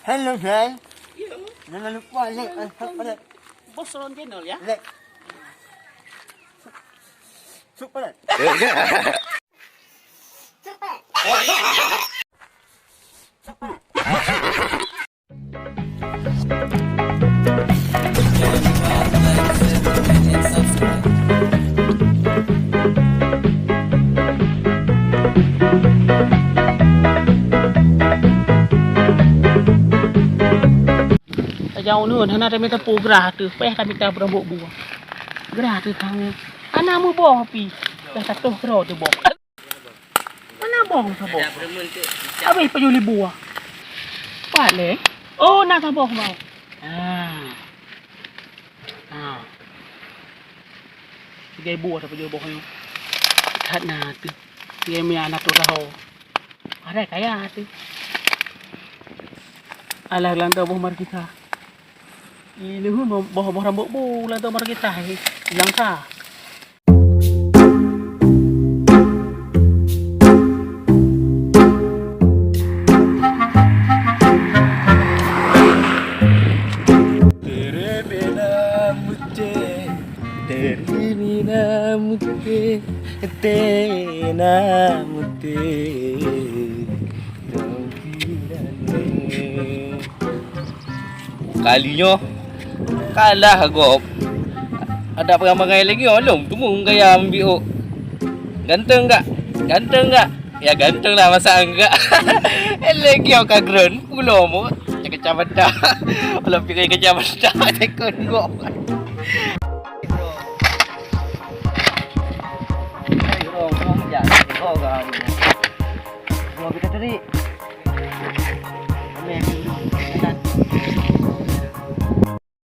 Hello, Ray. Ya, Jangan lupa like. bos Ron channel ya. Like. Super. Jauh ni, hana ada minta pu gerah tu, peh kami minta berambut buah. Gerah tu kang, ana mu boh pi, dah satu kero tu boh. Mana boh tu boh? Habis pejuli buah. Pak le? Oh, nak boh mau. Tiga buah tu pejuli boh ni. Kat na tu, dia mi anak tu tahu. Ada kaya tu. Alah lantai boh mar kita. Ini boh rambut bu lantai mar kita langka. Tere bina mujhe, tere bina mujhe, tena mujhe. Kalinya kalah gop. Ada perangai lagi olong tu mung gaya ambil. Ganteng tak? Ganteng tak? Ya ganteng lah masa enggak. Lagi aku kagren pulau mu. Kecamatan. Kalau pergi kecamatan tekun gop. Kalau kita tadi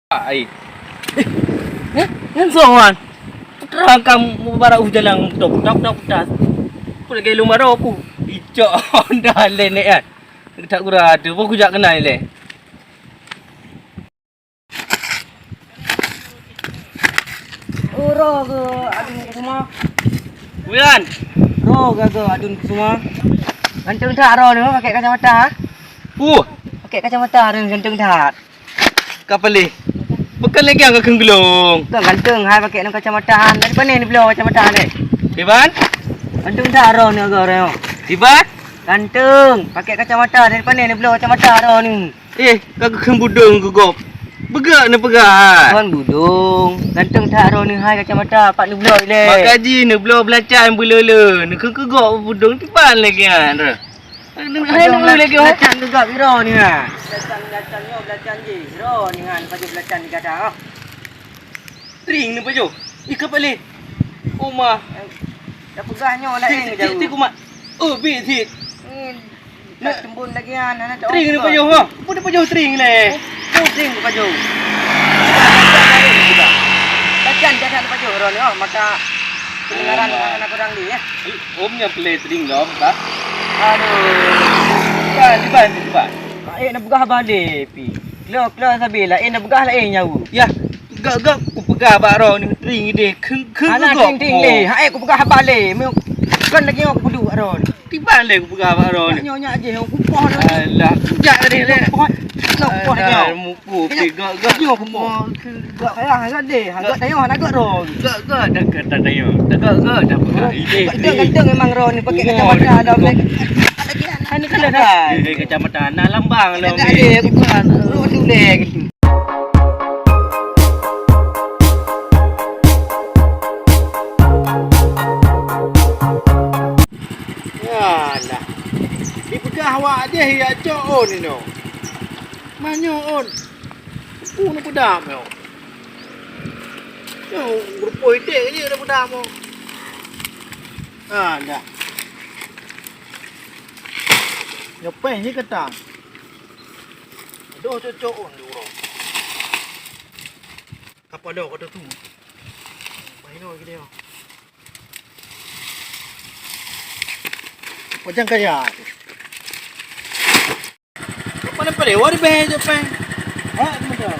ai. Yan soan. Terang kamu bara ujalang tok tas. Ku lagi lumaro ku. Icok dah le ne kan. Tak kura ada. Pun ku jak kenal le. Ro ke adun semua. Bulan. Ro ke adun semua. Ganteng tak ro ni pakai kacamata ha? Pakai kacamata ni ganteng tak? Kapali. Bukan lagi yang kegelung. Tak ganteng hai pakai nak kacamata. Dari mana ni belau kacamata ni? Iban? Ganteng tak ro ni agak ro. Iban? Ganteng pakai kacamata. Dari mana ni belau kacamata ro ni? Kagak kembudung gugop. Begak ni pegak. Kan budung. Ganteng tak ro ni hai kacamata. Pak ni belau le. Mak gaji ni belau belacan bulele. Ni kegok budung tiban lagi kan. Hai ni lagi belacan gegak biro ni ha. Belacan ni belacan je. Biro ni kan baju belacan di gadah. Tring ni baju. Ika balik. Oma. Dah pegahnya lah ni jauh. Tik mak. Oh bi tik. Nak tembun lagi kan. Tring ni baju ha. Pun baju tring le. Tring baju. Belacan jadah baju ro ni oh maka pendengaran anak orang ni ya. Omnya play tring dom tak? Aduh. Liban. Nak pegah balik pi. Keluar sabila. Nak pegah lah nyawa. Ya. Gak ku pegah baro ni ring dia. Keng gok. Ting le. Ku pegah balik. Kan lagi aku duduk baro. Tiba le ku pegah baro ni. Nyonya aje aku poh ni. Alah, jak tadi le. Poh ni. Mupu pi gak. Yo ku poh. Gak kaya de. Gak tayo agak ro. Gak dekat tayo. Gak dah pegah. Ganteng memang ro ni pakai kacamata dah. Ini kan ada. Kecamatan nak lambang lah. Ada bukan. Ro le gitu. Yalah. Dipegah awak je ya cok on ni no. Manyo on. Pun pedam yo. Yo, grupo ide je dah pedam mo. Dah. Nyopeh ni kata. Aduh cocok on dulu. Apa dah kata tu? Maino gini yo. Macam kaya. Apa nak pada? Wari beh Jepang. Betul.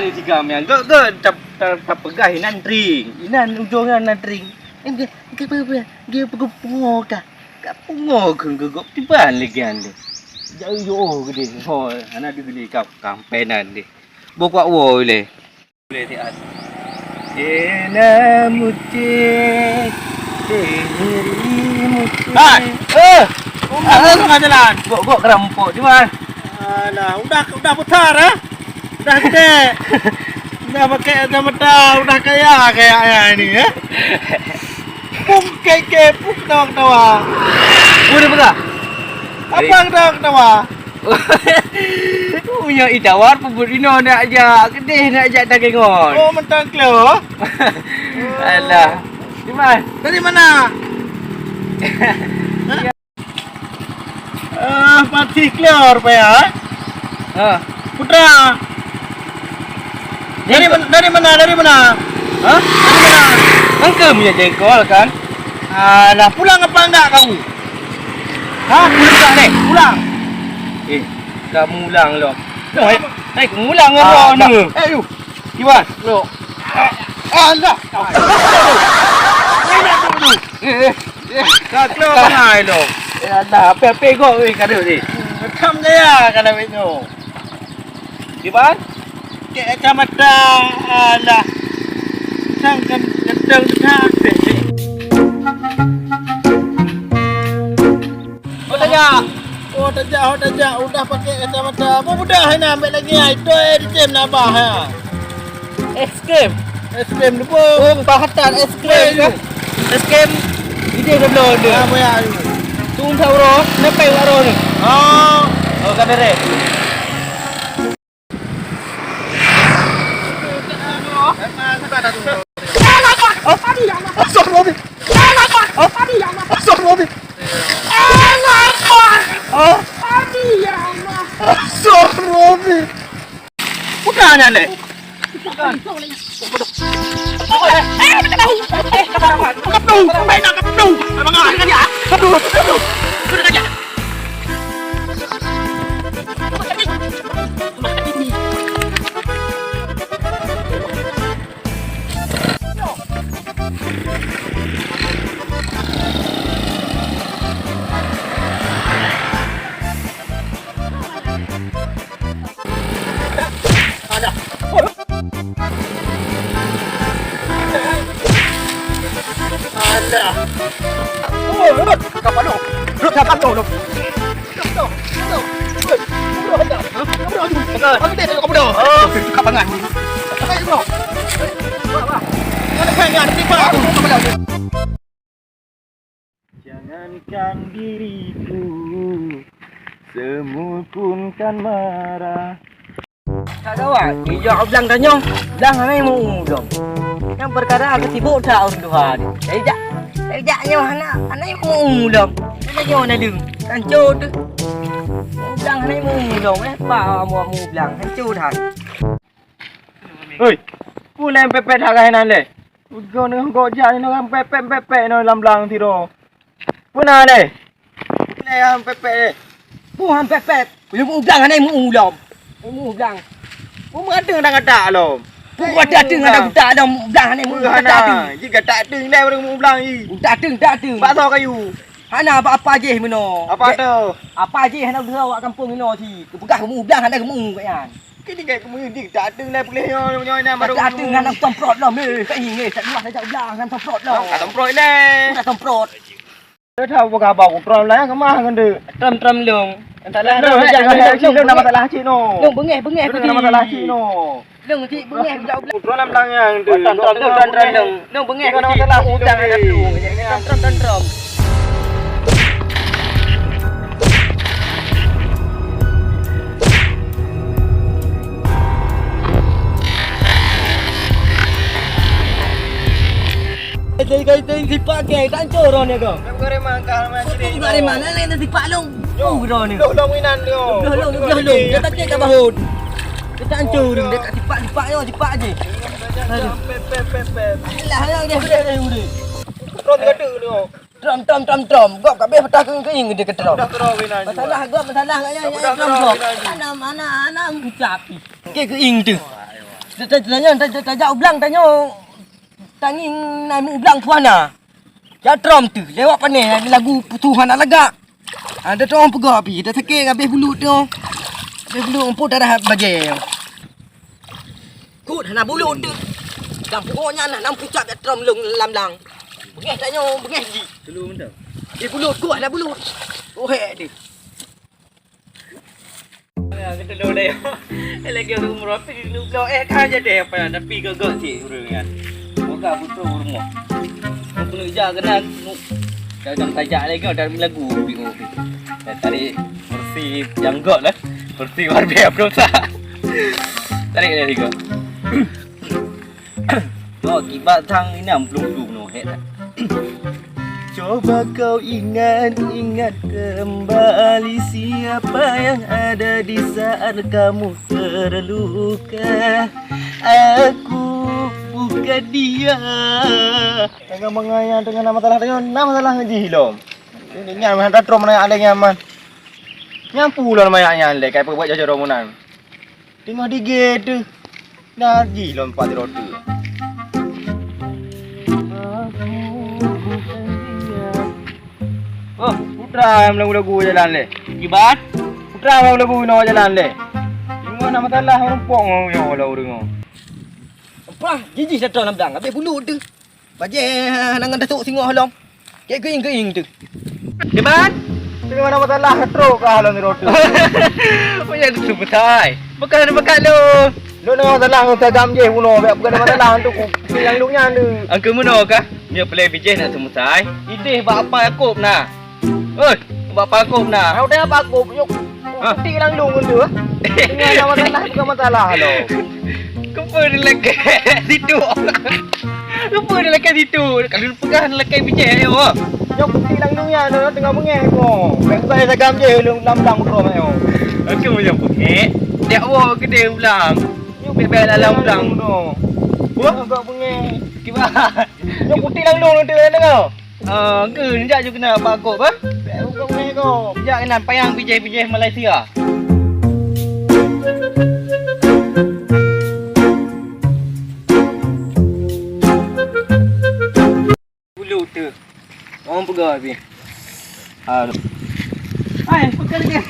ni tiga mian. Go tak pegah nan ring. Inan ujungnya nan ring. Ke apa? Dia pengoh ka. Ka pengoh ke go tiban lagi ande. Jauh yo gede. Ho, anak dia beli kap kampenan dia. Bokak wo le. Boleh tiat. Ena mucik. Diri mucik. Hai. Tengah jalan. Gok kerampok di mana? Alah, udah putar Udah gede. Udah pakai kacamata, udah kayak ini ya. Pung pung tawa. Udah pegah. Apa tawa? Itu punya idawar pembudino nak ajak gede nak ajak dagingon. Oh, mentang klo. Alah. Di mana? Dari mana? Pati clear pa ya? Putra. Dari mana? Dari mana? Angkem ya jengkol kan? Alah, pulang apa enggak kamu? Pulang tak ni? Pulang. Kamu ulang loh. Kamu ulang apa ni? Yuk. Gimana? Loh. Alah. Tak keluar ngai loh. Alah, apa kau kada ni? Kam dia kada winyo. Gimana? Kayak kacamata. Alah. Sangkan gedang dah. Oh tajak. Udah pakai kacamata. Apa mudah ni ambil lagi. Itu di jam nak bah. Es krim. Es krim tu Oh, pahatan es krim ke? Es krim. Ide dah belum dia. Apa ya? Tung tahu roh, nepai waro ni. Oh, Kada re. Bukan ni. Jangankan diriku, semut pun kan marah. Tak tahu ah. Hijau belang tanya. Belang mana yang mau dong. Yang perkara aku sibuk tak orang Tuhan. Sejaknya mana yang mau dong. Mana yang mana dong. Kancur tu. Belang mana yang mau dong. Pak mau belang kancur dah. Oi, pulai pepet harga hinan le. Kau ni kau jadi orang pepet no lam tiro. Puna le. Pulai yang pepet le. Puhan pepet. Belum mau belang mana yang mau dong. Mau belang. Mu ada dah kata lo. Aku ada teng ada budak ada belang ni mu tak teng. Jika tak teng le baru mu belang ni. Tak teng. Bakso kayu. Hana apa je meno. Apa tu? Apa je hana dia awak kampung meno si. Kepegah kamu belang ada kamu kan. Kini kayak kamu ni tak teng le boleh nyo ni baru. Tak teng hana tomprot lah me. Kat ingat tak luas ajak belang hana tomprot lah. Tak tomprot le. Tak tomprot. Dia tahu apa bau tomprot lah kemah ngende. Tram long. Tak lah jangan nak masalah cik no. Long bengeh aku Nak masalah cik no. Long cik bengeh ajak belang. Tomprot lam lang yang tu. Tram long bengeh aku cik. Masalah udang ada tu. Tram. Kau dipakai kancur orang ni kau. Kau remang kau macam ni. Dari mana lain nanti Pak Long? Oh, orang ni. Long minan dia. Long. Dia tak cek bahut. Dia tak hancur dia kat tipak je. Pep. Alah dia boleh. Trom kata dia. Trom. Gop kat beh petah ke ing dia ketrom. Dah terau minan. Masalah katnya trom. Mana ucap. Ke ing tu. Tanya ublang tanya tanging naik ublang puana. Ya trom tu lewat panai lagu Tuhan nak lega. Ada tu orang pegak api. Dah sakit habis bulu tu. Habis bulu empuk darah bajai. Kut nak bulu tu. Lam pokoknya nak pucap ya trom lung lam-lang. Bengeh tanya bengeh ji. Dulu benda. Bulu kuat dah bulu. Oh hek dia. Kita dah dah. Lagi aku umur apa ni lu kau kan jadi apa yang tapi gagak sih urang kan. Moga butuh rumah. Kau perlu kerja kena jangan tajak lagi kau dalam lagu bingung. Dan tadi kursi yang gak lah. Kursi warbe berosa. Tarik dari kau. Oh, kibat tang ini belum no head. Coba kau ingat kembali siapa yang ada di saat kamu terluka. Aku bukan dia. Tengah mengayang dengan masalah ngaji hilom. Ini nyaman dah trom nak ada nyaman. Nyampu lah mayaknya le kai buat jajar romunan. Tengah digit tu. Ngaji hilom pati roti. Oh, putra lagu-lagu jalan le. Kibat? Putra lagu-lagu no jalan le. Tengok nak masalah rompong yo lah urang. Apa? Jiji satu dalam dang. Habis bulu tu. Bajai nangan datuk singoh halong. Kayak kering tu. Kibat? Tengok nak masalah truk kah halong roti. Punya tu betai. Bukan bekat lu. Lu nak masalah untuk gam je puno. Bukan masalah untuk yang lu nya tu. Angka mana kah? Dia play bijih nak semusai. Ideh bapa aku nah. Oi, bapa aku nah. Kau dah apa aku yuk. Putih lang lu tu. Tengok nak masalah bukan masalah lo. Kenapa dia lekat situ? Kenapa dia lekat situ? Kalau dia pegang lekat bijih yo. Yo putih lang lu nya tu tengah mengeh ko. Baik saya sagam je lu lam-lam bro mai yo. Aku macam pekek. Dia awak gede ulang. Yo bebel dalam ulang. Wah, agak mengeh. Kibat. Yo putih lang lu tu tengok. Ke njak juga kena bakok apa? Agak mengeh ko. Njak kena payang bijih-bijih Malaysia. Bulu tu. Orang pegang habis. Ai, pegang dia.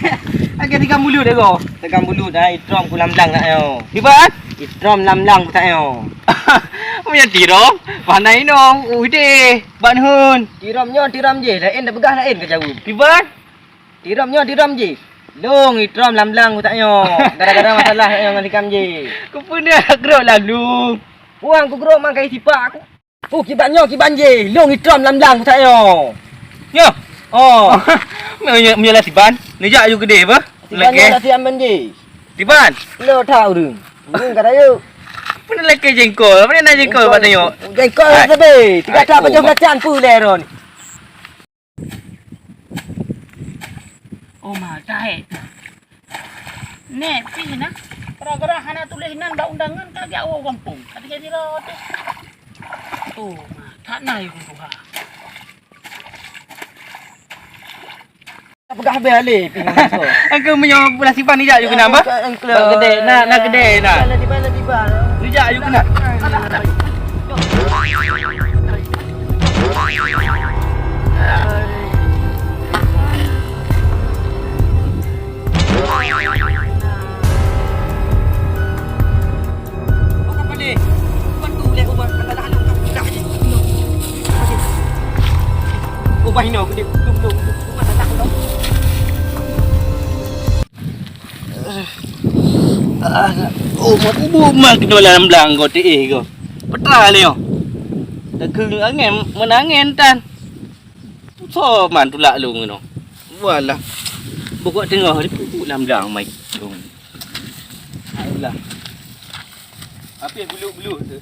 Agak tekan bulu dia kau. Tegang bulu dah itrom ku lam-lang nak yo. Kibat. Itrom lam-lang ku tak yo. Punya tirong. Panai nong. Ude. Ban hun. Tiram je. Lain dah begah lain ke jauh. Kibat. Tiram je. Long itrom lam-lang ku tak yo. Gara-gara masalah yo dengan tikam je. Kau pernah gerak lalu. Puang ku gerok mang kai sipak aku. Oh kibanyo kiban je. Long itrom lam-lang ku tak yo. Yo. Oh. Menyalah tiban. Nejak you gede apa? Tibanyo dah siam je. Tiban. Lo tahu dun. Urang kata yo. Mana leke jengkol? Mana nak jengkol buat tengok? Jengkol sebe. Tiga tak macam belacan pu leron. Oh matai. Nepi na. Gara-gara hana tulis nan ba undangan kagi awak kampung. Tadi jadi rot. Oh, tak naik tu ha. Pegah habis alih pinggul so. Angka punya bola simpan ni jak you kena apa? Nak gede, nak gede nak. Tiba. Ni jak you kena. Ubah ini aku dia belum masa tak tahu. Oh, aku mak kena dalam belang kau teh kau. Petra le yo. Tak keng angin menangin tan. So man tulak lu ngono. Walah. Pokok tengah ni pupuk dalam belang mai. Ayolah. Apa bulu-bulu tu?